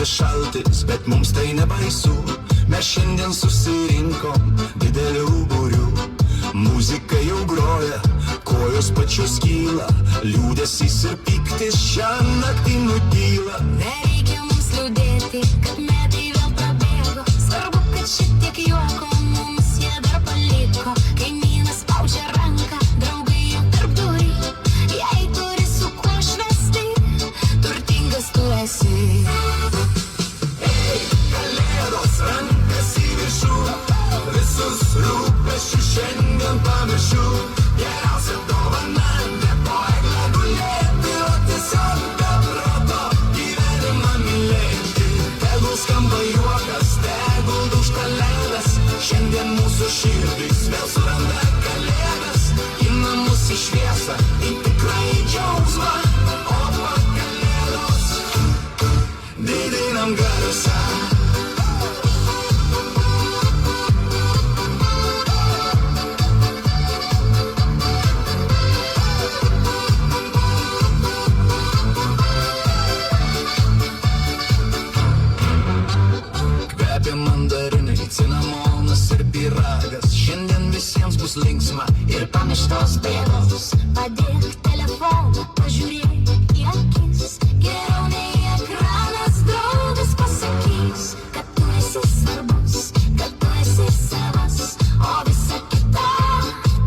spaudžia šaltis, bet mums tai nebaisu. Mes šiandien susirinkom didelių būrių. Muzika jau groja, kojos pačios kyla, liūdesys ir piktis šią naktį nutyla. Nereikia mums liūdėti, kad metai vėl prabėgo. Svarbu, kad šitiek juoko mums jie dar paliko. Kaimynas spaudžia ranką, draugai jau tarp durį. Jei turi su kuo švęsti, turtingas tu esi. Ei, kalėdos, rankas į viršų, visus rūpesčius šiandien pamiršiu. Geriausia dovana ne po egle gulėti, o tiesiog be proto gyvenimą mylėti. Tegul skamba juokas, tegul dūžta ledas, šiandien mūsų širdys vėl suranda kalėdas. Į namus į šviesą, į tikrąjį džiaugsmą, o po kalėdos didinam garsą. Mandarinai, cinamonas ir pyragas, šiandien visiems bus linksma Ir pamirštos bėdos. Padėk telefoną, pažiūrėk į akis. Geriau nei ekranas draugas pasakys, kad tu esi svarbus, kad tu esi savas, o visa kita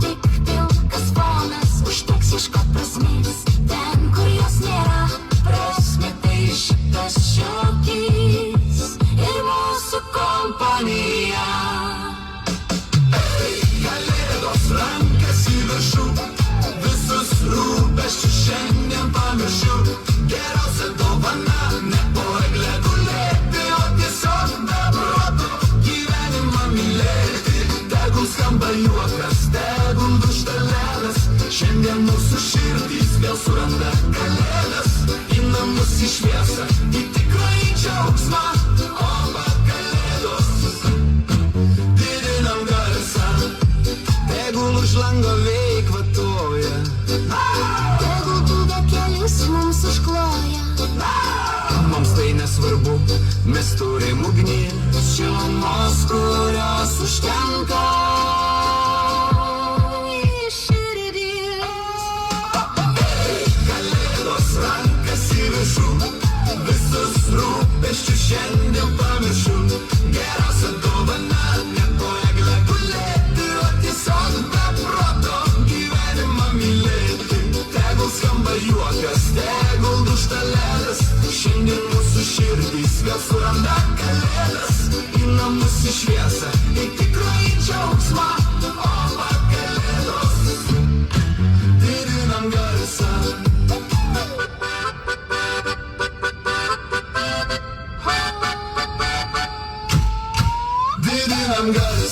tik pilkas fonas. Užteks ieškot prasmės ten, kur jos nėra. Prasmė tai šitas šiokis ir mūsų kompanija. Ei, kalėdos, rankas į viršų, visus rūpesčius šiandien pamiršiu. Geriausia dovana ne po egle gulėti, o tiesiog be proto gyvenimą mylėti. Tegul skamba juokas, tegul dūžta ledas, šiandien mūsų širdys vėl suranda kalėdas. Į namus į šviesą, į tikrąjį džiaugsmą, o po kalėdos didinam garsą. Tegul už lango veikvatoja, Tegul dūda kelius mums užkloja. mums tai nesvarbu, mes turim ugnį, šilumos, kurios užtenka. Į širdį. Kalėdos, rankas į viršų, visus rūpesčius šiandien pamiršiu. Geriausia dovana ne po egle gulėti, o tiesiog be proto gyvenimą mylėti. Tegul skamba juokas, tegul dūžta ledas, šiandien mūsų širdys vėl suranda kalėdas. Į namus į šviesą, į tikrąjį džiaugsmą, o po kalėdos didinam garsą. Didinam garsą.